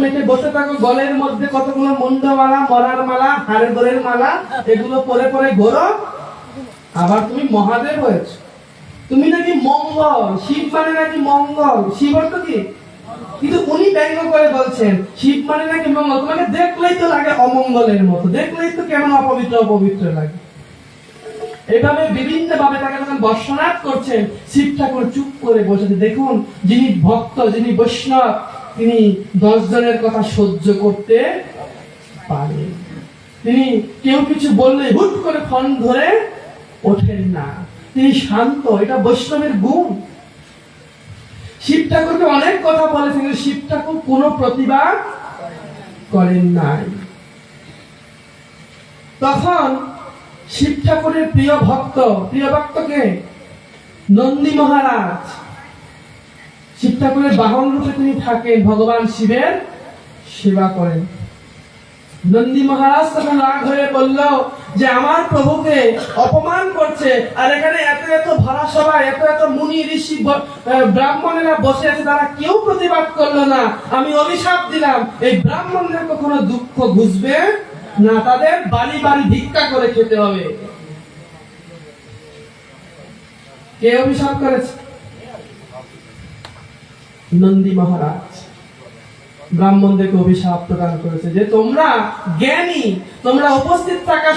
মেখে বসে থাকো, গলের মধ্যে কতগুলো মুন্ডমালা, মরার মালা, হাড়ের গোড়ের মালা, এগুলো পরে পরে ঘোরো, আবার তুমি মহাদেব হয়েছো। তুমি নাকি মঙ্গল, শিব মানে নাকি মঙ্গল। শিব অর্থ কি? কিন্তু উনি ব্যঙ্গ করে বলছেন শিব মানে নাকি মঙ্গল। তোমাকে দেখলেই তো লাগে অমঙ্গলের মতো, দেখলেই তো কেমন অপবিত্র অপবিত্র লাগে। এভাবে বিভিন্ন ভাবে তাকে যখন বর্ষনাথ করছেন, শিব ঠাকুর চুপ করে বসেছে। দেখুন, যিনি ভক্ত, যিনি বৈষ্ণব, তিনি 10 জনের কথা সহ্য করতে পারেন। তিনি কেউ কিছু বললে হুট করে ফোন ধরে ওঠেন না, তিনি শান্ত। এটা বৈষ্ণবের গুণ। শিব ঠাকুরকে অনেক কথা বলেছেন, কিন্তু শিব ঠাকুর কোনো প্রতিবাদ করেন নাই। তখন শিব ঠাকুরের প্রিয় ভক্তকে নন্দী মহারাজ, শিব ঠাকুরের বাহন রূপে তিনি থাকেন, ভগবান শিবের সেবা করেন। নন্দী মহারাজ তখন রাগ হয়ে বলল যে আমার প্রভুকে অপমান করছে, আর এখানে এত এত ভাড়া সভা, এত এত মুনি ঋষি ব্রাহ্মণেরা বসে আছে, তারা কেউ প্রতিবাদ করলো না। আমি অভিশাপ দিলাম, এই ব্রাহ্মণদের কখনো দুঃখ বুঝবে না, তাদের বাড়ি বাড়ি ভিক্ষা করে খেতে হবে। কে অভিশাপ করেছে? নন্দী মহারাজ ব্রাহ্মণদেরকে অভিশাপ প্রদান করেছে যে তোমরা জ্ঞানী, তোমরা উপস্থিত থাকা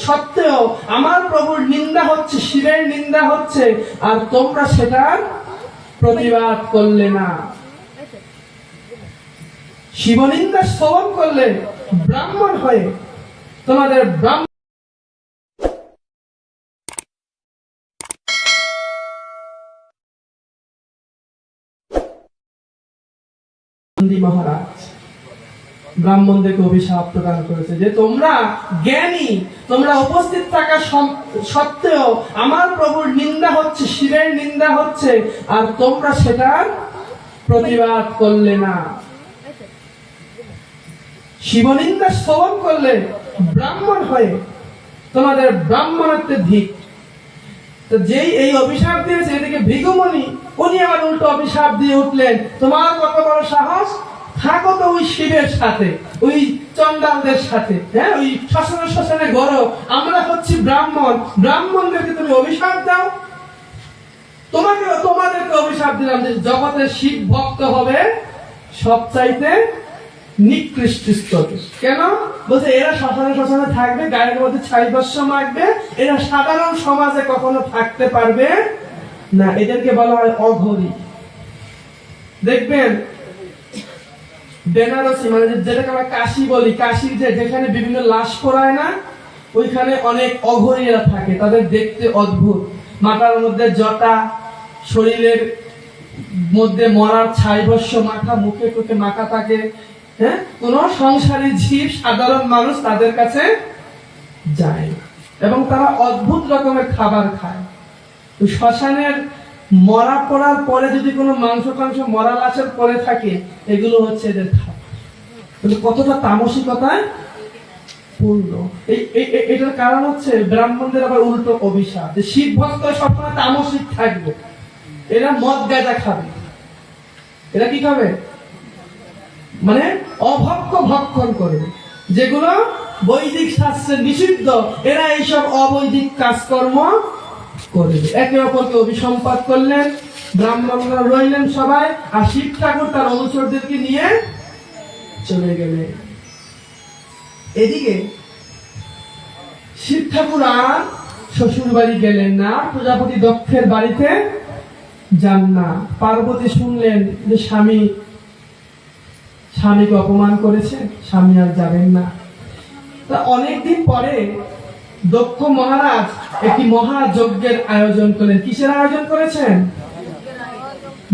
সত্ত্বেও আমার প্রভুর নিন্দা হচ্ছে, শিবের নিন্দা হচ্ছে, আর তোমরা সেটার প্রতিবাদ করলে না। শিবনিন্দা শ্রবণ করলে ব্রাহ্মণ হয়ে তোমাদের ব্রাহ্মণ মহারাজ ব্রাহ্মণদেরকে অভিশাপ প্রদান করেছে যে তোমরা জ্ঞানী, তোমরা উপস্থিত থাকা সত্ত্বেও আমার প্রভুর নিন্দা হচ্ছে, শিবের নিন্দা হচ্ছে, আর তোমরা সেটার প্রতিবাদ করলে না। শিবনিন্দা শ্রবণ করলে ব্রাহ্মণ হয়ে তোমাদের ব্রাহ্মণত্বের ধিক। তো যেই এই অভিশাপ দিয়েছে এদিকে ভৃগুমুনি, উনি আবার উল্টো অভিশাপ দিয়ে উঠলেন, তোমার কত বড় সাহস, থাকো তো ওই শিবের সাথে, ওই চন্ডালদের সাথে, হ্যাঁ, ওই শ্মশানে শ্মশানে গড়ো, আমরা হচ্ছি ব্রাহ্মণ, ব্রাহ্মণদেরকে তুমি অভিশাপ দাও। তোমাদেরকে অভিশাপ দিলাম যে জগতের শিব ভক্ত হবে সবচাইতে নিকৃষ্ট স্তরে। কেন বলছে? এরা শ্মশানে শ্মশানে থাকবে, গায়ের মধ্যে ছাই বস্ত্র মাখবে, এরা সাধারণ সমাজে কখনো থাকতে পারবে না, এদেরকে বলা হয় অঘরী। দেখবেন বেনারসি, মানে যেটাকে আমরা কাশি বলি, কাশির যেখানে বিভিন্ন লাশ পোড়ায় না, ওইখানে অনেক অঘরীরা থাকে, তাদের দেখতে অদ্ভুত, মাথার মধ্যে জটা, শরীরের মধ্যে মরার ছাই ভস্য মাখা, মুখে টুকে মাখা থাকে। হ্যাঁ, কোন সংসারী জীব, সাধারণ মানুষ তাদের কাছে যায় না, এবং তারা অদ্ভুত রকমের খাবার খায়। শ্মশানের মরা পড়ার পরে যদি কোনো মাংস টাংস মরা লাশের পরে থাকে, এগুলো হচ্ছে এদের খাবার। কতটা তামসিকতায় পূর্ণ। এটার কারণ হচ্ছে ব্রাহ্মণদের আবার উল্টো অভিশাপ, যে শিব ভক্ত সবসময় তামসিক থাকবে, এরা মদ গাঁজা খাবে। এরা কি খাবে? মানে অভক্ষ ভক্ষণ করবে, যেগুলো বৈদিক শাস্ত্রে নিষিদ্ধ, এরা এইসব অবৈদিক কাজকর্ম করবে। একে অপরকে অভিসম্পাত করলেন, ব্রাহ্মণরা রইলেন সবাই, আর শিব ঠাকুর তার অনুচরদেরকে নিয়ে চলে গেলেন। এদিকে শিব ঠাকুর আর শ্বশুর বাড়ি গেলেন না, প্রজাপতি দক্ষের বাড়িতে যান না। পার্বতী শুনলেন যে স্বামীকে অপমান করেছে, স্বামী আর যাবেন না। তা অনেকদিন পরে দক্ষ মহারাজ একটি মহাযজ্ঞের আয়োজন করলেন। কিসের আয়োজন করেছেন?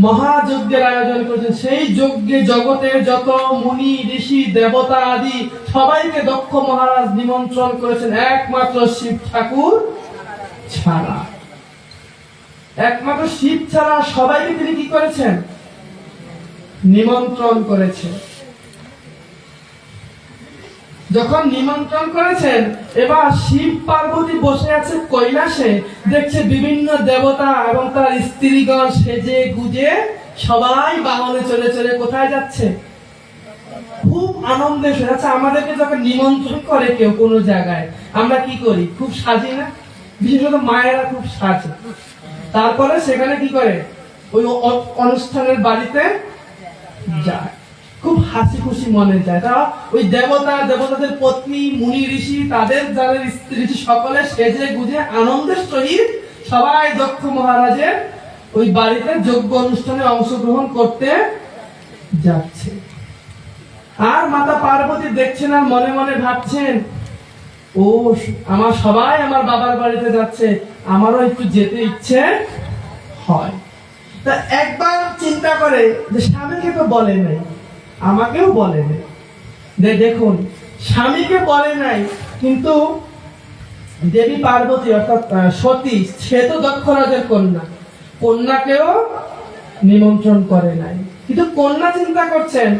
মহাযজ্ঞের আয়োজন করেছেন। সেই যজ্ঞে জগতের যত মুনি ঋষি দেবতা আদি সবাইকে দক্ষ মহারাজ নিমন্ত্রণ করেছেন, একমাত্র শিব ঠাকুর ছাড়া। একমাত্র শিব ছাড়া সবাইকে তিনি কি করেছেন? নিমন্ত্রণ করেছেন। যখন নিমন্ত্রণ করেছেন, এবার শিব পার্বতী বসে আছে কৈলাসে, দেখছে বিভিন্ন দেবতা এবং তার স্ত্রীগণ সেজে গুজে সবাই বাহনে চলে চলে কোথায় যাচ্ছে? আনন্দে সেজে। আচ্ছা, আমাদেরকে যখন নিমন্ত্রণ করে কেউ কোনো জায়গায়, আমরা কি করি? খুব সাজি না? বিশেষত মায়েরা খুব সাজে। তারপরে সেখানে কি করে? ওই অনুষ্ঠানের বাড়িতে যায়, খুব হাসি খুশি মনে যায়। তারা ওই দেবতাদের পত্নী, মুনি ঋষি, তাদের যাদের স্ত্রী সকলে সেজে গুজে আনন্দের সহিত সবাই দক্ষ মহারাজের ওই বাড়িতে যজ্ঞ অনুষ্ঠানে অংশগ্রহণ করতে যাচ্ছে। আর মাতা পার্বতী দেখছেন আর মনে মনে ভাবছেন, ও আমার সবাই আমার বাবার বাড়িতে যাচ্ছে, আমারও একটু যেতে ইচ্ছে হয়। তা একবার চিন্তা করে যে স্বামীকে তো বলে নাই, আমাকেও বলে নাই। দেখুন, স্বামীকে বলে নাই, কিন্তু দেবী পার্বতী অর্থাৎ সতী, সে তো দক্ষ রাজের কন্যা, কন্যাকেও নিমন্ত্রণ করে নাই। কিন্তু কন্যা চিন্তা করছেন,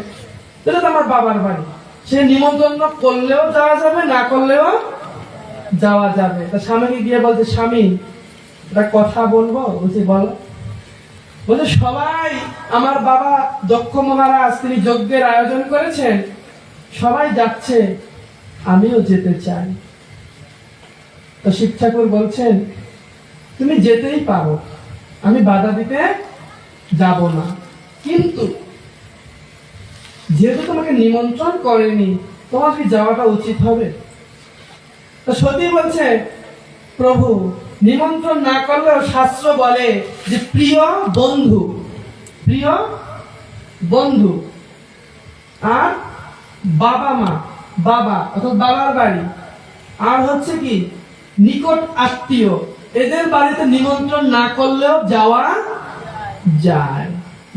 এটা তো আমার বাবার বাড়ি, সে নিমন্ত্রণ করলেও যাওয়া যাবে, না করলেও যাওয়া যাবে। তা স্বামীকে গিয়ে বলছে, স্বামী একটা কথা বলবো। বলছি, বলো। বলছে, সবাই আমার বাবা দক্ষ মহারাজ তিনি যজ্ঞের আয়োজন করেছেন, সবাই যাচ্ছে, আমিও যেতে চাই। তো শিব ঠাকুর বলছেন, তুমি যেতেই পারো, আমি বাধা দিতে যাব না, কিন্তু যেহেতু তোমাকে নিমন্ত্রণ করেনি, তোমার কি যাওয়াটা উচিত হবে? তো সতী বলছে, প্রভু নিমন্ত্রণ না করলেও শাস্ত্র বলে যে প্রিয় বন্ধু আর বাবা অর্থাৎ বাবার বাড়ি, আর হচ্ছে কি নিকট আত্মীয়, এদের বাড়িতে নিমন্ত্রণ না করলেও যাওয়া যায়।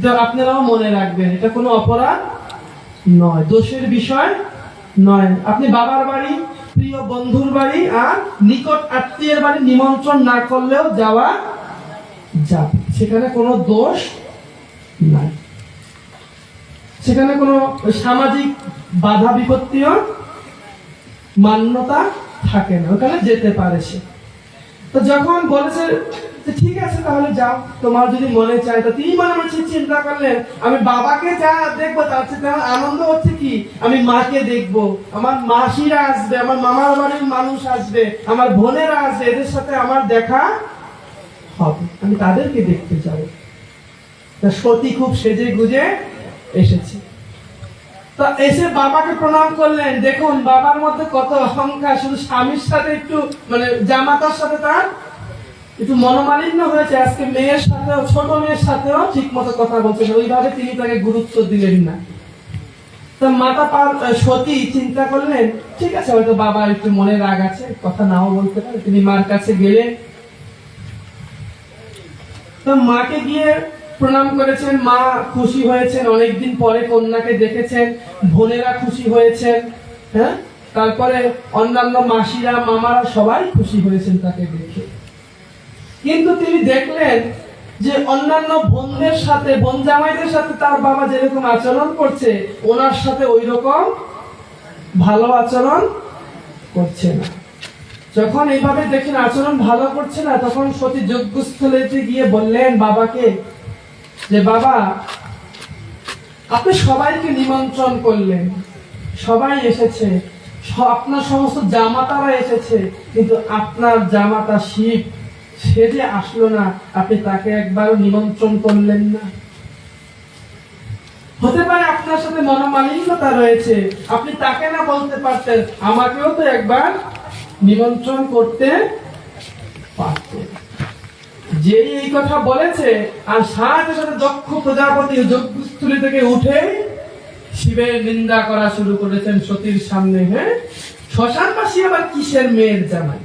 তো আপনারাও মনে রাখবেন, এটা কোনো অপরাধ নয়, দোষের বিষয় নয়। আপনি বাবার বাড়ি, প্রিয় বন্ধুর বাড়ি আর নিকট আত্মীয়ের বাড়ি নিমন্ত্রণ না করলেও যাওয়া যাবে, সেখানে কোনো দোষ নাই, সেখানে কোনো সামাজিক বাধা বিপত্তিও মান্যতা থাকে না, ওখানে যেতে পারে সে। তো যখন বলেছে ঠিক আছে তাহলে যাও, তোমার যদি মনে চায়, তো তিনি মনে মনে চিন্তা করলেন, আমি বাবাকে যা দেখবো তার চেয়ে আমার আনন্দ হচ্ছে কি, আমি মাকে দেখবো, আমার মাসিরা আসবে, আমার মামার বাড়ির মানুষ আসবে, আমার বোনেরা আসবে, এদের সাথে আমার দেখা হবে, আমি তাদেরকে দেখতে যাবো। তা সতী খুব সেজে গুজে এসেছে। তো এসে বাবাকে প্রণাম করলেন। দেখুন বাবার মধ্যে কত অহংকার, শুধু স্বামীর সাথে একটু মানে জামাতার সাথে তার একটু মনোমালিন্য হয়েছে, আজকে মেয়ের সাথেও, ছোট মেয়ের সাথেও ঠিক মতো কথা বলছেন, ওইভাবে তিনি তাকে গুরুত্ব দিলেন না। তো মাতা সতী চিন্তা করলেন, ঠিক আছে হয়তো বাবা একটু মনে রাগ আছে, কথা নাও বলতে পারে। তিনি মার কাছে গেলেন, তো মাকে গিয়ে প্রণাম করেছেন। মা খুশি হয়েছেন, অনেকদিন পরে কন্যাকে দেখেছেন, বোনেরা খুশি হয়েছেন, হ্যাঁ, তারপরে অন্যান্য মাসিরা, মামারা সবাই খুশি হয়েছেন তাকে দেখে। কিন্তু তিনি দেখলেন যে অন্যান্য বোনদের সাথে, বোন জামাইদের সাথে তার বাবা যেরকম আচরণ করছে, ওনার সাথে ওই রকম ভালো আচরণ করছে না। যখন এইভাবে দেখেন আচরণ ভালো করছে না, তখন সতী যজ্ঞস্থলেতে গিয়ে বললেন বাবাকে যে বাবা, আপনি সবাইকে নিমন্ত্রণ করলেন, সবাই এসেছে, আপনার সমস্ত জামাতারা এসেছে, কিন্তু আপনার জামাতা শিব সে যে আসলো না, আপনি তাকে একবারও নিমন্ত্রণ করলেন না। হতে পারে আপনার সাথে মনোমালিন্যতা রয়েছে, আপনি তাকে না বলতে পারতেন, আমাকেও তো একবার নিমন্ত্রণ করতে পারতেন। যে এই কথা বলেছে, আর সাথে সাথে দক্ষ প্রজাপতি যজ্ঞস্থলী থেকে উঠে শিবের নিন্দা করা শুরু করেছেন সতীর সামনে। হ্যাঁ, শ্মশানবাসী আবার কিসের মেয়ের জামাই,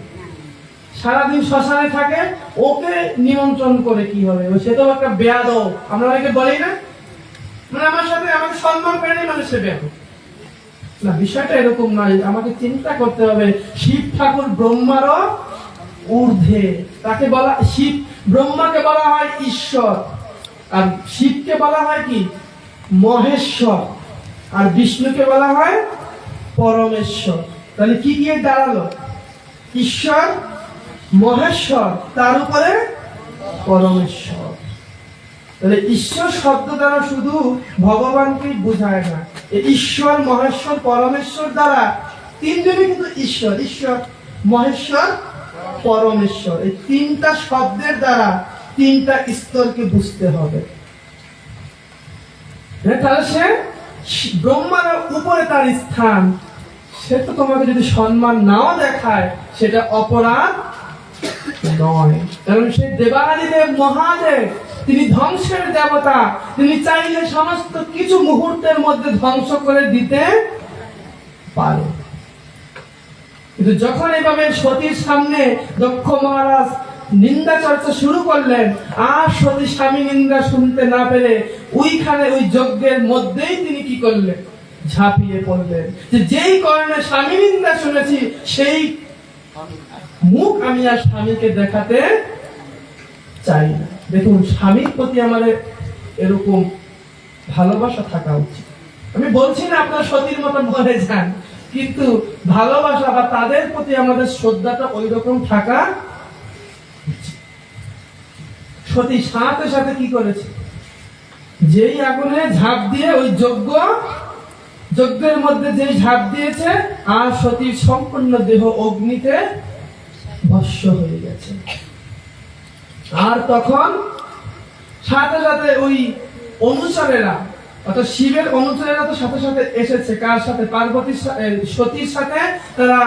সারাদিন শ্মশানে থাকে, ওকে নিমন্ত্রণ করে কি হবে, সে তো একটা বেয়াদব। আমরা অনেকে বলি না, মানে আমার সাথে আমাকে সম্মান করে নেই মানে সে বেয়াদব। না, বিষয়টা এরকম নয়। আমাকে চিন্তা করতে হবে, শিব ঠাকুর ব্রহ্মারও ঊর্ধ্বে, তাকে বলা শিব, ব্রহ্মাকে বলা হয় ঈশ্বর, আর শিবকে বলা হয় কি মহেশ্বর, আর বিষ্ণুকে বলা হয় পরমেশ্বর। তাহলে কি গিয়ে দাঁড়ালো, ঈশ্বর মহেশ্বর, তার উপরে পরমেশ্বর। তাহলে ঈশ্বর শব্দ দ্বারা শুধু ভগবানকেই বোঝায় না, এই ঈশ্বর, মহেশ্বর, পরমেশ্বর দ্বারা তিনজনই কিন্তু ঈশ্বর। ঈশ্বর, মহেশ্বর, পরমেশ্বর, এই তিনটা শব্দের দ্বারা তিনটা স্তরকে বুঝতে হবে। তাহলে সে ব্রহ্মার উপরে তার স্থান, সে তো তোমাকে যদি সম্মান নাও দেখায় সেটা অপরাধ নয়। কারণ সে দেবাদিদেব, মহাদেব, তিনি ধ্বংসের দেবতা। তিনি চাইলে সমস্ত কিছু মুহূর্তের মধ্যে ধ্বংস করে দিতে পারে। কিন্তু যখন এভাবে সতীর সামনে দক্ষ মহারাজ নিন্দা চর্চা শুরু করলেন, আর সতী স্বামী নিন্দা শুনতে না পেরে ওইখানে ওই যজ্ঞের মধ্যেই তিনি কি করলেন, ঝাঁপিয়ে পড়লেন যে যেই কারণে স্বামী নিন্দা শুনেছি সেই মুখ আমি আর স্বামীকে দেখাতে চাই না। দেখুন, স্বামীর প্রতি আমাদের এরকম ভালোবাসা থাকা উচিত। আমি বলছি না আপনার সতীর মতো মরে যান, কিন্তু ভালোবাসা বা তাদের প্রতি আমাদের শ্রদ্ধাটা ওই রকম থাকা উচিত। সতী সাথে সাথে কি করেছে, যেই আগুনে ঝাঁপ দিয়ে ওই যজ্ঞের মধ্যে যেই ঝাঁপ দিয়েছে, আর সতীর সম্পূর্ণ দেহ অগ্নিতে ভস্ম হয়ে গেছে। আর তখন সাথে সাথে ওই অনুচরেরা, অর্থাৎ শিবের অনুচরেরা তো সাথে সাথে এসেছে, কার সাথে, পার্বতীর, সতীর সাথে। তারা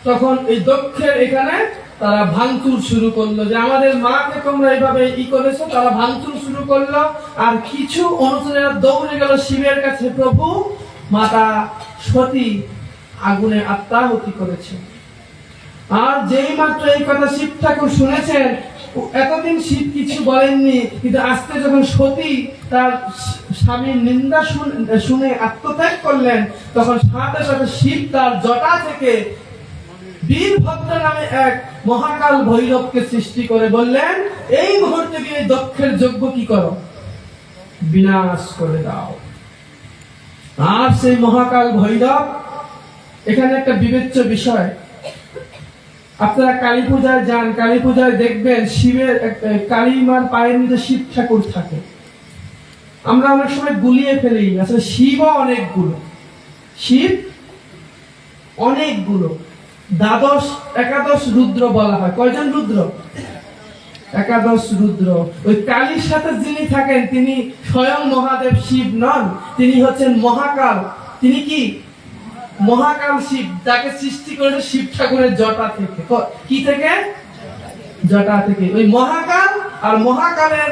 তখন এই দক্ষের এখানে তারা ভাঙচুর শুরু করলো, যে আমাদের মাকে তোমরা এইভাবে করেছো। তারা ভাঙচুর শুরু করলো, আর কিছু অনুচরেরা দৌড়ে গেল শিবের কাছে, প্রভু, মাতা সতী আগুনে আত্মাহুতি করেছে। আর যেই মাত্র এই কথা শিব ঠাকুর শুনেছেন, এতদিন শিব কিছু বলেননি, কিন্তু আজকে যখন সতী তার স্বামীর নিন্দা শুনে আত্মত্যাগ করলেন, তখন সাথে সাথে শিব তার জটা থেকে বীরভদ্র নামে এক মহাকাল ভৈরবকে সৃষ্টি করে বললেন, এই মুহূর্তে গিয়ে দক্ষের যজ্ঞ কি করো, বিনাশ করে দাও। আর সেই মহাকাল ভৈরব, এখানে একটা বিবেচ্য বিষয়, আপনারা কালী পূজায় যান, কালী পূজায় দেখবেন শিবের, কালী মার পায়ের নিচে শিব ঠাকুর থাকে। আমরা অনেক সময় গুলিয়ে ফেলি, আসলে শিবও অনেকগুলো, শিব অনেকগুলো। দ্বাদশ একাদশ রুদ্র বলা হয়। কয়জন রুদ্র? একাদশ রুদ্র। ওই কালীর সাথে যিনি থাকেন তিনি স্বয়ং মহাদেব শিব নন, তিনি হচ্ছেন মহাকাল। তিনি কি? মহাকাল শিব, যাকে সৃষ্টি করেছে শিব ঠাকুরের জটা থেকে। কি থেকে? জটা থেকে। ওই মহাকাল আর মহাকালের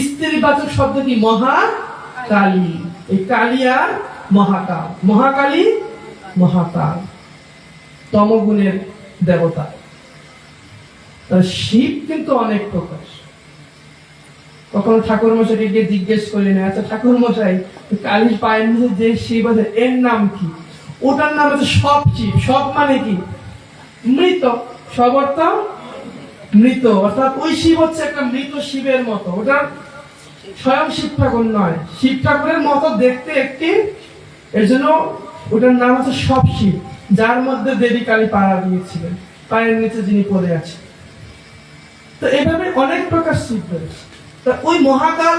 স্ত্রীবাচক শব্দ কি? মহাকালী। এই কালী আর মহাকাল, মহাকালী, মহাকাল, তমগুণের দেবতা। শিব কিন্তু অনেক প্রকার। কখনো ঠাকুর মশাইকে গিয়ে জিজ্ঞেস করি না, আচ্ছা ঠাকুর মশাই, কালীর পায়ের নিচে যে শিব আছে এর নাম কি? ওটার নাম হচ্ছে সব শিব। সব মানে কি? মৃত। সব অর্থ মৃত, অর্থাৎ ওই শিব হচ্ছে একটা মৃত শিবের মতো। ওটা স্বয়ং শিব ঠাকুর নয়, শিব ঠাকুরের মতো দেখতে একটি, এর জন্য ওটার নাম হচ্ছে সব শিব, যার মধ্যে দেবী কালী পাড়া দিয়েছিলেন, পায়ের নিচে যিনি পড়ে আছেন। তো এভাবে অনেক প্রকার শিব রয়েছে। ওই মহাকাল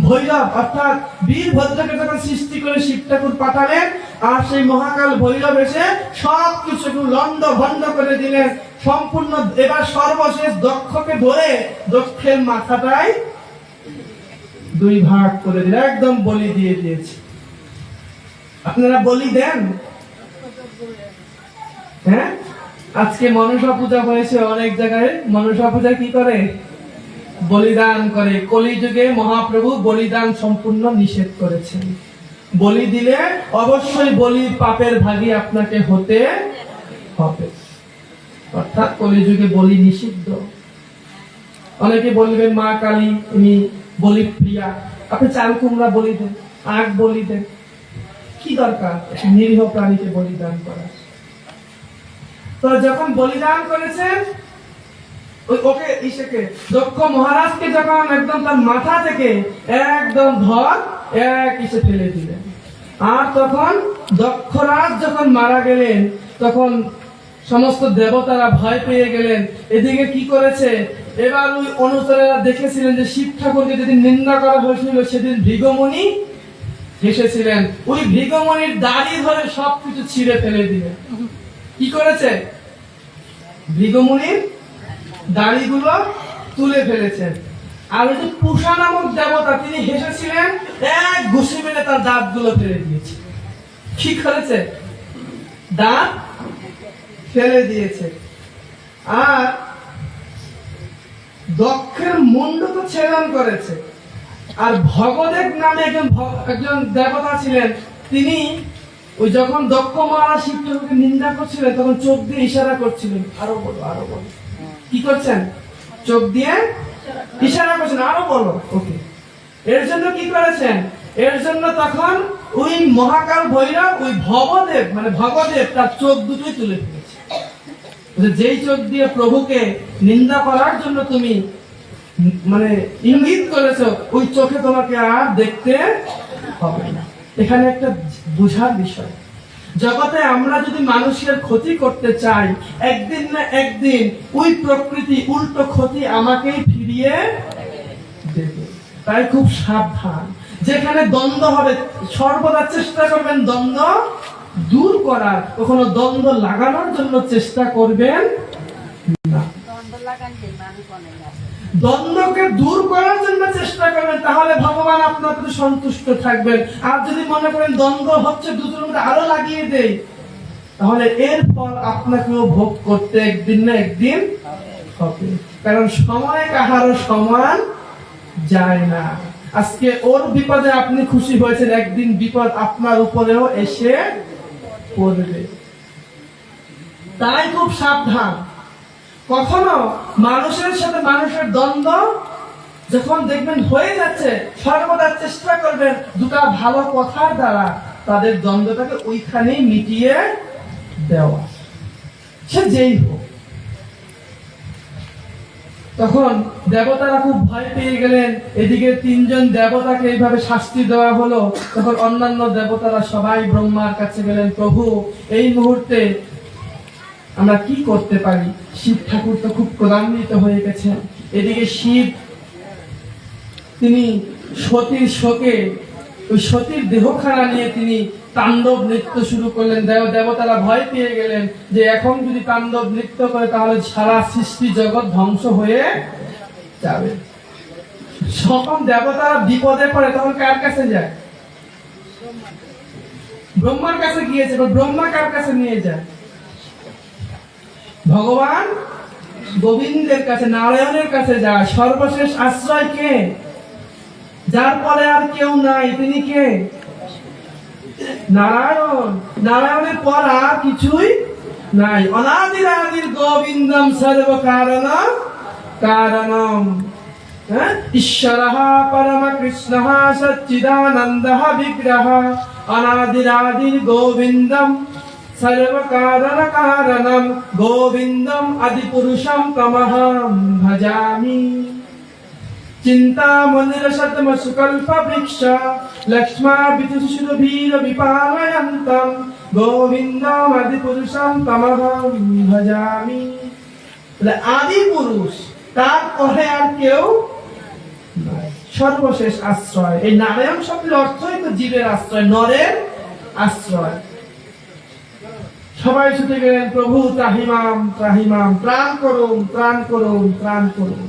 ভৈরব অর্থাৎ বীরভদ্রকে যখন সৃষ্টি করে শিব ঠাকুর পাঠালেন, আর সেই মহাকাল ভৈরব এসে সবকিছু লন্ড ভন্ড করে দিলেন সম্পূর্ণ। এবার সর্বশেষ দক্ষকে ধরে দক্ষের মাথাটাই দুই ভাগ করে দিলেন, একদম বলি দিয়ে দিয়েছে। আপনারা বলি দেন? হ্যাঁ, আজকে মনসা পূজা হয়েছে অনেক জায়গায়। মনসা পূজা কি করে? বলিদান করে। কলিযুগে মহাপ্রভু বলিদান সম্পূর্ণ নিষেধ করেছেন। বলি দিলে অবশ্যই বলির পাপের ভাগী আপনাকে হতে হবে, অর্থাৎ কলিযুগে বলি নিষিদ্ধ। অনেকে বলবেন মা কালী উনি বলি প্রিয়া, আপনি চাল কুমড়া বলি দেন, আখ বলি দেন, কি দরকার নিরীহ প্রাণীকে বলিদান করা? তো যখন বলিদান করেছেন, ওকে ইসেকে দক্ষ মহারাজকে যখন একদম তার মাথা থেকে একদম ধর এক ইসে ফেলে দিলেন। আর তখন দক্ষরাজ যখন মারা গেলেন, তখন সমস্ত দেবতারা ভয় পেয়ে গেলেন। এদিকে কি করেছে, এবার ওই অনুচরেরা দেখেছিলেন যে শিব ঠাকুরকে যেদিন নিন্দা করা হয়েছিল সেদিন ভৃগুমুনি হেসেছিলেন, ওই ভৃগুমুনির দাড়ি ধরে সবকিছু ছিঁড়ে ফেলে দিলেন। কি করেছে? ভৃগুমুনির দাড়িগুলো তুলে ফেলেছেন। আর ওই যে পূষা নামক দেবতা, তিনি হেসেছিলেন, এক ঘুষি মেরে তার দাঁতগুলো ফেলে দিয়েছে। কি করেছে? দাঁত ফেলে দিয়েছে। আর দক্ষের মুন্ড তো ছেদন করেছে। আর ভগদেব নামে একজন দেবতা ছিলেন, তিনি ওই যখন দক্ষ মহারাজ শিব ঠাকুরকে নিন্দা করছিলেন, তখন চোখ দিয়ে ইশারা করছিলেন, আরো বলো, আরো বলো। কি করছেন? চোখ দিয়ে ইশারা করছেন, আরো বলো। ওকে, এর জন্য কি করেছেন? এর জন্য তখন ওই মহাকাল ভৈরব, ওই ভবদেব মানে ভগদেব, তার চোখ দুটোই তুলে ফেলেছে। যেই চোখ দিয়ে প্রভুকে নিন্দা করার জন্য তুমি মানে ইঙ্গিত করেছো, ওই চোখে তোমাকে আর দেখতে হবে না। এখানে একটা বুঝার বিষয়, জগতে আমরা যদি মানুষের ক্ষতি করতে চাই, একদিন না একদিন ওই প্রকৃতি উল্টো ক্ষতি আমাকেই ফিরিয়ে দেবে। তাই খুব সাবধান। যেখানে দ্বন্দ্ব হবে, সর্বদা চেষ্টা করবেন দ্বন্দ্ব দূর করার, কখনো দ্বন্দ্ব লাগানোর জন্য চেষ্টা করবেন না। দ্বন্দ্বকে দূর করার জন্য চেষ্টা করবেন, তাহলে ভগবান আপনার প্রতি সন্তুষ্ট থাকবেন। আর যদি মনে করেন দ্বন্দ্ব হচ্ছে, দুটোর মধ্যে আরো লাগিয়ে দেই, তাহলে এর ফল আপনাকেও ভোগ করতে একদিন না একদিন হবে। কারণ সময় কাহারও সমান যায় না। আজকে ওর বিপদে আপনি খুশি হয়েছেন, একদিন বিপদ আপনার উপরেও এসে পড়বে। তাই খুব সাবধান। কখনো মানুষের সাথে মানুষের দ্বন্দ্ব যখন দেখবেন হয়ে যাচ্ছে, সর্বদা চেষ্টা করবেন দুটা ভালো কথার দ্বারা তাদের দ্বন্দ্বটাকে ওইখানেই মিটিয়ে দেওয়া, সে যেই হোক। তখন দেবতারা খুব ভয় পেয়ে গেলেন। এদিকে তিনজন দেবতাকে এইভাবে শাস্তি দেওয়া হলো। তখন অন্যান্য দেবতারা সবাই ব্রহ্মার কাছে গেলেন, প্রভু এই মুহূর্তে আমরা কি করতে পারি? শিব ঠাকুর তো খুব ক্রোধান্বিত হয়ে গেছেন। এদিকে শিব তিনি সতীর শোকে ওই সতীর দেহখানা নিয়ে তিনি তাণ্ডব নৃত্য শুরু করলেন। দেবতারা ভয় পেয়ে গেলেন যে এখন যদি তাণ্ডব নৃত্য করে তাহলে সারা সৃষ্টি জগৎ ধ্বংস হয়ে যাবে। যখন দেবতারা বিপদে পড়ে তখন কার কাছে যায়? ব্রহ্মার কাছে গিয়েছে। ব্রহ্মা কার কাছে নিয়ে যায়? ভগবান গোবিন্দের কাছে, নারায়ণের কাছে যায়। সর্বশেষ আশ্রয় কে? যার পরে আর কেউ নাই, তিনি কে? নারায়ণ। নারায়ণের পর আর কিছুই নাই। অনাদির আদির গোবিন্দম সর্ব কারণম কারণম। ঈশ্বরঃ পরম কৃষ্ণঃ সচ্চিদানন্দঃ বিগ্রহঃ অনাদির আদির গোবিন্দম সর্ব কারণ কারণম গোবিন্দম আদি পুরুষম তমহং ভজামি। চিন্তামনিরসতম সুকল্প বৃক্ষ লক্ষ্মা বিতুষুরভীর বিপালয়ন্তম গোবিন্দম আদি পুরুষম তমহং ভজামি। আদি পুরুষ, তারপরে আর কেউ নাই, সর্বশেষ আশ্রয়। এই নারায়ণ শব্দের অর্থই তো জীবের আশ্রয়, নরের আশ্রয়। সবাই ছুটে গেলেন, প্রভু ত্রাহিমাম ত্রাহিমাম, ত্রাণ করুন ত্রাণ করুন ত্রাণ করুন।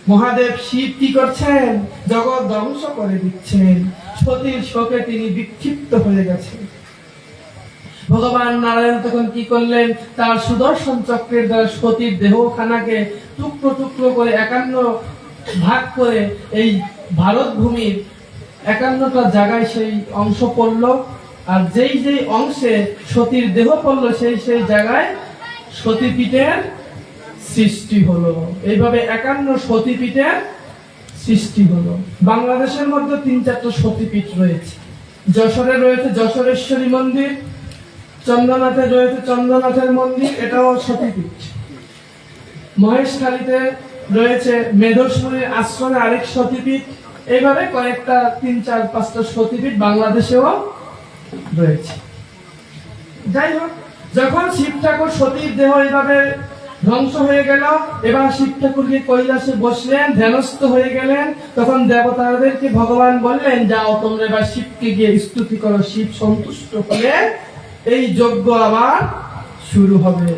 মহাদেব শিব কি করছেন? জগৎ ধ্বংস করে দিচ্ছেন। সতীর শোকে তিনি বিক্ষিপ্ত হয়ে গেছেন। ভগবান নারায়ণ তখন কি করলেন? তার সুদর্শন চক্রের দ্বারা সতীর দেহখানাকে টুকরো টুকরো করে 51 ভাগ করে এই ভারত ভূমির 51টা জায়গায় সেই অংশ পড়ল। আর যেই যেই অংশে সতীর দেহ পড়ল সেই সেই জায়গায় সতীপীঠের সৃষ্টি হলো। এইভাবে 51 সতীপীঠের সৃষ্টি হলো। বাংলাদেশের মধ্যে 3-4টা সতীপীঠ রয়েছে। যশোরে রয়েছে যশোরেশ্বরী মন্দির, চন্দ্রনাথে রয়েছে চন্দ্রনাথের মন্দির, এটাও সতীপীঠ। মহেশখালীতে রয়েছে মেধেশ্বরীর আশ্রমে আরেক সতীপীঠ। এইভাবে কয়েকটা 3-4-5টা সতীপীঠ বাংলাদেশেও রয়েছে। যাই হোক, যখন শিব ঠাকুর সতীর দেহ এইভাবে ধ্বংস হয়ে গেল। এবার শিব ঠাকুর গিয়ে কৈলাসে বসলেন, ধ্যানস্থ হয়ে গেলেন। তখন দেবতাদেরকে ভগবান বললেন, যাও তোমরা এবার শিবকে গিয়ে স্তুতি করো, শিব সন্তুষ্ট হলে এই যজ্ঞ আবার শুরু হবে।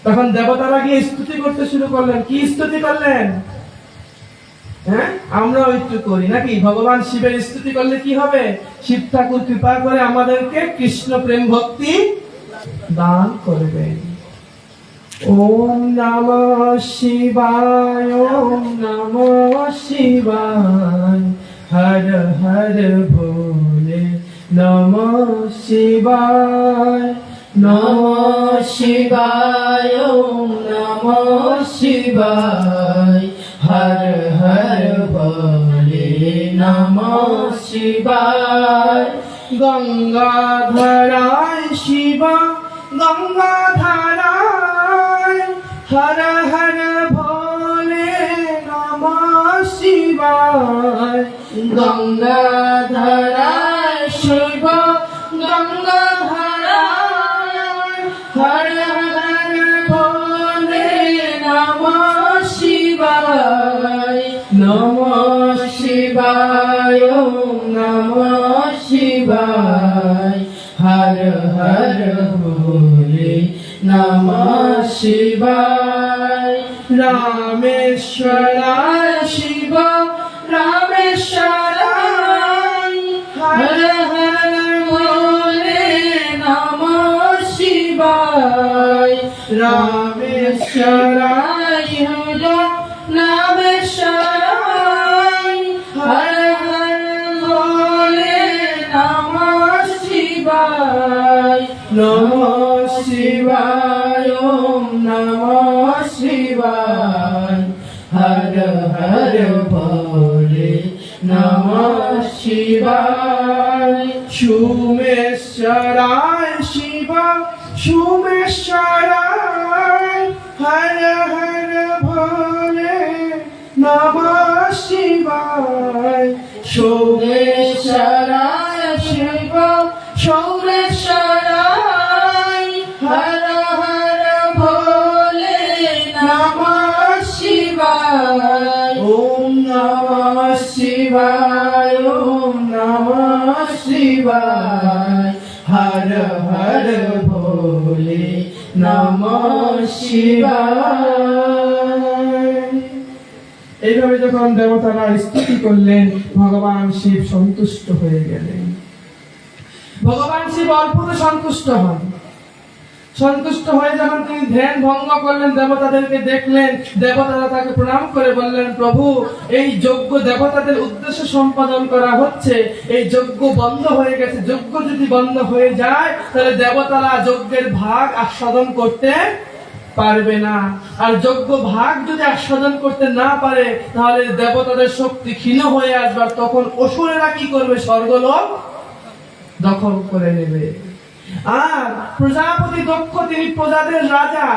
তখন দেবতারা গিয়ে স্তুতি করতে শুরু করলেন। কি স্তুতি করলেন? হ্যাঁ, আমরাও একটু করি নাকি? ভগবান শিবের স্তুতি করলে কি হবে? শিব ঠাকুর কৃপা করে আমাদেরকে কৃষ্ণ প্রেম ভক্তি দান করবেন। ওম নমঃ শিবায়, ওম নমঃ শিবায়, হর হর ভোলে নমঃ শিবায়, নমঃ শিবায়, ওম নমঃ শিবায়, হর হর ভোলে নমঃ শিবায়। গঙ্গাধরায় শিব, গঙ্গাধরায়, হর হর ভোলে নমঃ শিবায়। গঙ্গাধরায় শিব, গঙ্গাধরায়, হর হর ভোলে নমঃ শিবায়, নমঃ শিবায়, ওম নমঃ শিবায়, হর হর ভোলে নমঃ শিবায়। রামেশ্বরায় শিব, রামেশ্বরায়, হর হর ভোলে নমঃ শিবায়। রামেশ্বরায় হর রামেশ্বরায়, হর হর ভোলে নমঃ শিবায়, নমঃ শিবায়, ওম নমঃ শিবায়, হর হর ভোলে নমঃ শিবায়। সোমেশ্বরায় শিব, সোমেশ্বরায়, হর হর ভোলে নমঃ শিবায়। সোমেশ্বরায় শিব, সোমেশ্বরায়, হর হর ভোলে নমঃ শিবায়। ওম নমঃ শিবায়, ওম নমঃ শিবায়, হর হর ভোলে নমঃ শিবায়। এইভাবে যখন দেবতারা স্তুতি করলেন, ভগবান শিব সন্তুষ্ট হয়ে গেলেন। ভগবান শিব অল্পতে সন্তুষ্ট হন। সন্তুষ্ট হয়ে যখন তিনি ধ্যান ভঙ্গ করলেন, দেবতাদেরকে দেখলেন, দেবতারা তাকে প্রণাম করে বললেন, প্রভু এই যজ্ঞ দেবতাদের উদ্দেশ্যে সম্পাদন করা হচ্ছে, এই যজ্ঞ বন্ধ হয়ে গেছে। যজ্ঞ যদি বন্ধ হয়ে যায় তাহলে দেবতারা যজ্ঞের ভাগ আস্বাদন করতে পারবে না। আর যজ্ঞ ভাগ যদি আস্বাদন করতে না পারে তাহলে দেবতাদের শক্তি ক্ষীণ হয়ে আসবে। তখন অসুরেরা কি করবে? স্বর্গলোক দখল করে নেবে। আর প্রজাপতি দক্ষ, তিনি প্রজাদের রাজা।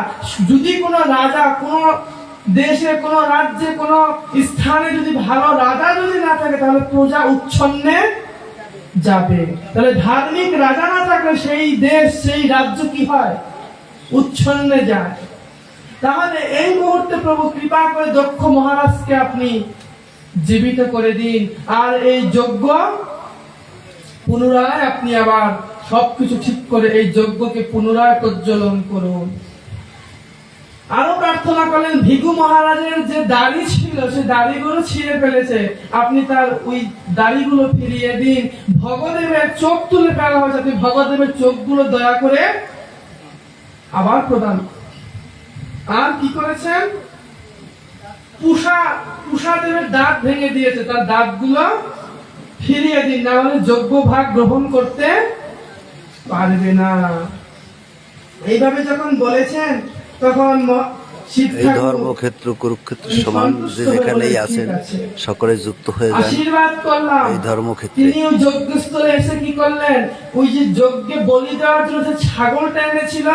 যদি কোনো রাজা কোন দেশে, কোন রাজ্যে, কোন স্থানে যদি ভালো রাজা যদি না থাকে তাহলে প্রজা উচ্ছন্নে যাবে। তাহলে ধার্মিক রাজা না থাকলে সেই দেশ, সেই রাজ্য কি হয়? উচ্ছন্নে যায়। তাহলে এই মুহূর্তে প্রভু কৃপা করে দক্ষ মহারাজকে আপনি জীবিত করে দিন, আর এই যজ্ঞ পুনরায় আপনি আবার সবকিছু ঠিক করে এই যজ্ঞকে পুনরায় প্রজ্বলন করুন। আরো প্রার্থনা করলেন, ভিগু মহারাজের যে দাড়ি ছিল সে দাড়িগুলো ছিঁড়ে ফেলেছে, আপনি তার ওই দাড়িগুলো ফিরিয়ে দিন। ভগদেবের চোখ তুলে ফেলা হয়েছে, আপনি ভগদেবের চোখগুলো দয়া করে আবার প্রদান। আর কি করেছেন? পুষা দেবের দাঁত ভেঙে দিয়েছে, তার দাঁতগুলো ফিরিয়ে দিন, না হলে যজ্ঞ ভাগ গ্রহণ করতে পারবে না। এইভাবে যখন বলেছেন তখন এই ধর্মক্ষেত্র কুরুক্ষেত্র সমান, যে যেখানেই আছেন সকলে যুক্ত হয়ে যান আশীর্বাদ করলাম। এই ধর্মক্ষেত্রে তিনিও যজ্ঞস্থলে এসে কি করলেন? ওই যে যজ্ঞে বলি দেওয়ার জন্য যে ছাগলটা এনেছিল,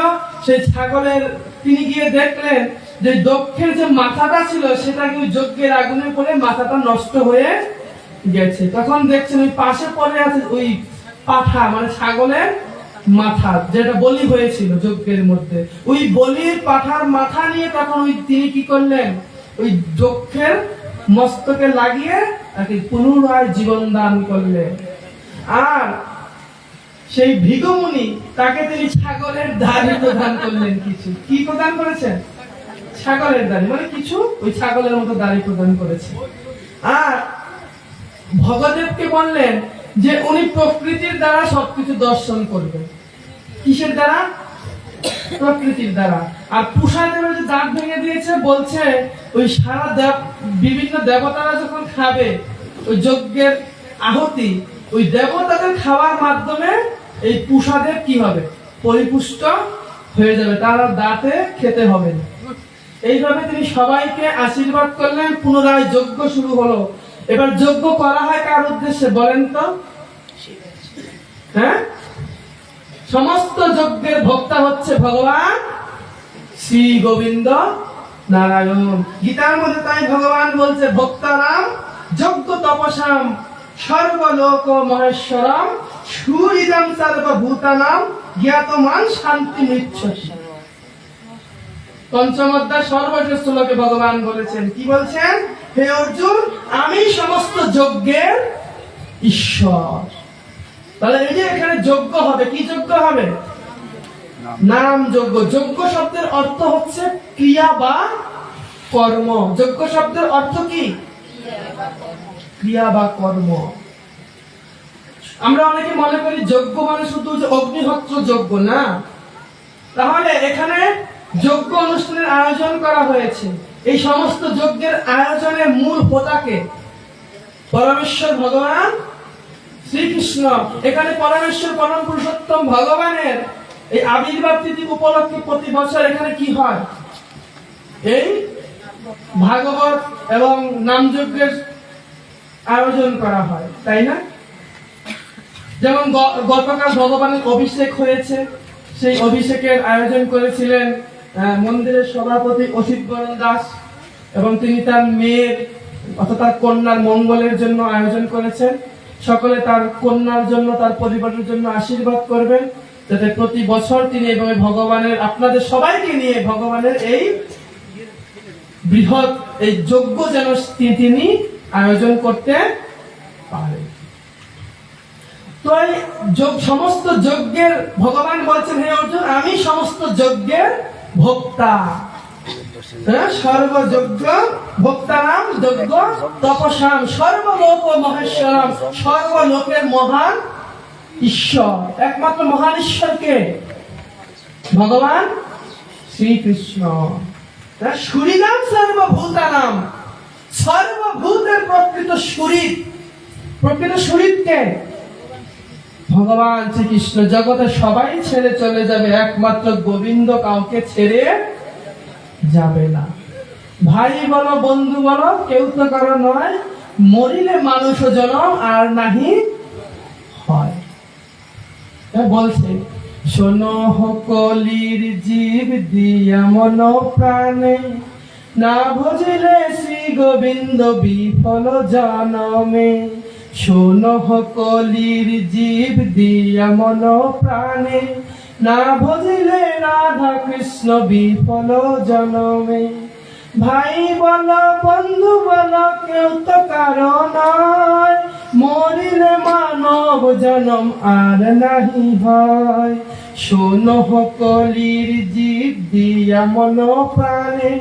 সেই ছাগলের তিনি গিয়ে দেখলেন যে দক্ষের যে মাথাটা ছিল সেটা কি ওই যজ্ঞের আগুনে পড়ে মাথাটা নষ্ট হয়ে গেছে। তখন দেখছেন ওই পাশে পড়ে আছে ওই পাঠা, মানে ছাগলের মাথা, যেটা বলি হয়েছিল যজ্ঞের মধ্যে, ওই বলির পাঠার মাথা নিয়ে তখন তিনি কি করলেন, ওই যক্ষের মস্তকে লাগিয়ে তাকে পুনরায় জীবন দান করলেন। আর সেই ভিগমুনি তাকে তিনি ছাগলের দাড়ি প্রদান করলেন। কিছু কি প্রদান করেছেন? ছাগলের দাড়ি, মানে কিছু ওই ছাগলের মতো দাড়ি প্রদান করেছে। আর ভগদেবকে বললেন যে উনি প্রকৃতির দ্বারা সবকিছু দর্শন করবেন। কিসের দ্বারা? প্রকৃতির দ্বারা। আর পুষাদেবের যে দাঁত ভেঙে দিয়েছে, বলছে ওই সারা বিভিন্ন দেবতারা যখন খাবে ওই যজ্ঞের আহুতি, ওই দেবতাদের খাওয়ার মাধ্যমে এই পুষাদেব কি হবে? পরিপুষ্ট হয়ে যাবে, তারা দাঁতে খেতে হবে না। এইভাবে তিনি সবাইকে আশীর্বাদ করলেন। পুনরায় যজ্ঞ শুরু হলো। এবার যজ্ঞ করা হয় কার উদ্দেশ্যে বলেন তো? হ্যাঁ, সমস্ত যজ্ঞের ভোক্তা হচ্ছে ভগবান শ্রী গোবিন্দ নারায়ণ। গীতার মধ্যে তাই ভগবান বলছে, ভক্তারাম যজ্ঞ তপসাম সর্বলোক মহেশ্বরম সুহৃদম সর্বভূতানাম জ্ঞাতমান শান্তি মৃচ্ছসি। পঞ্চম অধ্যায় সর্বশেষ শ্লোকে ভগবান বলেছেন, কি বলছেন? হে অর্জুন, আমি সমস্ত যজ্ঞের ঈশ্বর। তাহলে এই যে এখানে যজ্ঞ হবে, কি যজ্ঞ হবে? নাম যজ্ঞ। যজ্ঞ শব্দের অর্থ হচ্ছে ক্রিয়া বা কর্ম। যজ্ঞ শব্দের অর্থ কি? ক্রিয়া বা কর্ম। আমরা অনেকে মনে করি যজ্ঞ মানে শুধু যে অগ্নিহোত্র যজ্ঞ, না। তাহলে এখানে যজ্ঞ অনুষ্ঠানের আয়োজন করা হয়েছে। এই সমস্ত যজ্ঞের আয়োজনের মূল হোতাকে পরমেশ্বর ভগবান শ্রীকৃষ্ণ। এখানে পরমেশ্বর পরম পুরুষোত্তম ভগবানের এই আবির্ভাব তিথি উপলক্ষে প্রতি বছর এখানে কি হয়? এই ভাগবত এবং নামযজ্ঞের আয়োজন করা হয়, তাই না? যেমন গতকাল ভগবানের অভিষেক হয়েছে, সেই অভিষেকের আয়োজন করেছিলেন মন্দিরের সভাপতি অসিত বরণ দাস, এবং তিনি তার মেয়ের অর্থাৎ তার কন্যার মঙ্গলের জন্য আয়োজন করেছেন। সকলে তার কন্যার জন্য, তার পরিবারের জন্য আশীর্বাদ করবেন, যাতে প্রতি বছর তিনি এভাবে ভগবানের, আপনাদের সবাইকে নিয়ে ভগবানের এই বৃহৎ এই যজ্ঞ যেন তিনি আয়োজন করতে পারেন। তো এই সমস্ত যজ্ঞের ভগবান বলছেন, হে অর্জুন, আমি সমস্ত যজ্ঞের ভোক্তা। সর্বযজ্ঞ ভোক্তারাম যজ্ঞ তপসাম সর্বলোক মহেশ্বরম। সর্বলোকের মহান ঈশ্বর, একমাত্র মহান ঈশ্বরকে ভগবান শ্রীকৃষ্ণ। সুরিনাম সর্বভূতানাম, সর্বভূতের প্রকৃত সুরিত। প্রকৃত সুরিতকে ভগবান শ্রীকৃষ্ণ। জগতে সবাই ছেড়ে চলে যাবে, একমাত্র গোবিন্দ কাউকে ছেড়ে যাবে না। ভাই বলো, বন্ধু বলো, কেউ তো কারো নয়, মরিলে মানুষ জনম আর নাহি হয়। বলছে, শোনো কলির জীব দিয়া মন প্রাণে, না ভজিলে শ্রী গোবিন্দ বিফল জনমে। শোনো কলির জীব দিয়া মন প্রাণে, না ভজিলে রাধা কৃষ্ণ বিফল জনমে। ভাই বলো, বন্ধু বলো, কেউ তো কারো নয়, মরিলে মানব জনম আর নাহি হয়। শোনো কলির জীব দিয়া মন প্রাণে,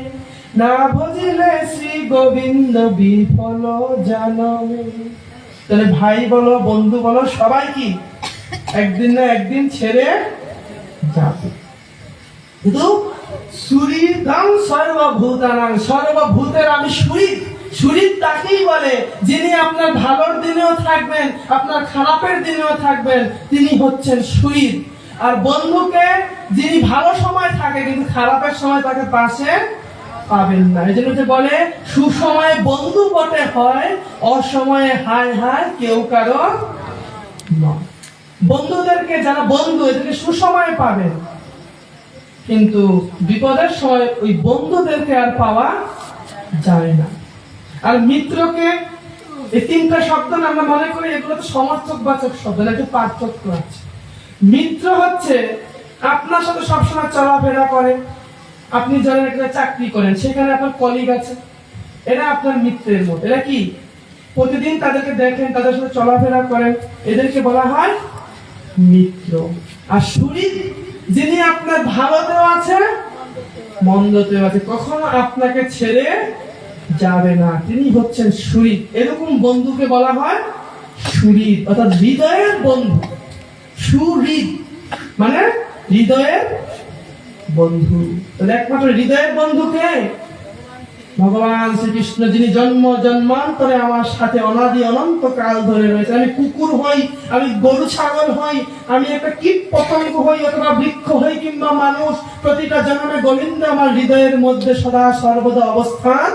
না ভজিলে শ্রী গোবিন্দ বিফল জনমে। তাহলে ভাই বলো, বন্ধু বলো, সবাই কি একদিন না একদিন ছেড়ে যাবে। কিন্তু সুরিদাম সর্বভূতানাং, সর্বভূতের আমি সুরিত। সুরিত তাকেই বলে যিনি আপনার ভালোর দিনেও থাকবেন, আপনার খারাপের দিনেও থাকবেন, তিনি হচ্ছেন সুরিত। আর বন্ধুকে যিনি ভালো সময় থাকে কিন্তু খারাপের সময় তাকে পাশে পাবেন না। এই জন্য যে বলে, সুসময়ে বন্ধু বটে হয়, অসময়ে হায় হায় কেউ কারো নয়। বন্ধুদেরকে, যারা বন্ধু, এদেরকে সুসময়ে পাবেন, কিন্তু বিপদের সময় ওই বন্ধুদেরকে আর পাওয়া যায় না। আর মিত্রকে, এই তিনটা শব্দ আমরা মনে করি এগুলো তো সমর্থক বাচক শব্দ, একটু পার্থক্য আছে। মিত্র হচ্ছে আপনার সাথে সবসময় চলাফেরা করে। আপনি যারা একটা চাকরি করেন, সেখানে আপনার কলিগ আছে, এরা আপনার মিত্রের মতো। এরা কি প্রতিদিন তাদেরকে দেখেন, তাদের সাথে চলাফেরা করেন, এদেরকে বলা হয় মিত্র। আর শরীর, যিনি আপনার ভালোতেও আছে মন্দতেও আছে, কখনো আপনাকে ছেড়ে যাবে না, তিনি হচ্ছেন শরীর। এরকম বন্ধুকে বলা হয় শরীর, অর্থাৎ হৃদয়ের বন্ধু। সুহৃদ মানে হৃদয়ের বন্ধু। তাহলে একমাত্র হৃদয়ের বন্ধুকে ভগবান শ্রীকৃষ্ণ, যিনি জন্ম জন্মান্তরে আমার সাথে অনাদি অনন্ত কাল ধরে রয়েছে। আমি কুকুর হই, আমি গরু ছাগল হই, আমি একটা কীট পতঙ্গ হই, অথবা বৃক্ষ হই কিংবা মানুষ, প্রতিটা জন্মে গোবিন্দ আমার হৃদয়ের মধ্যে সদা সর্বদা অবস্থান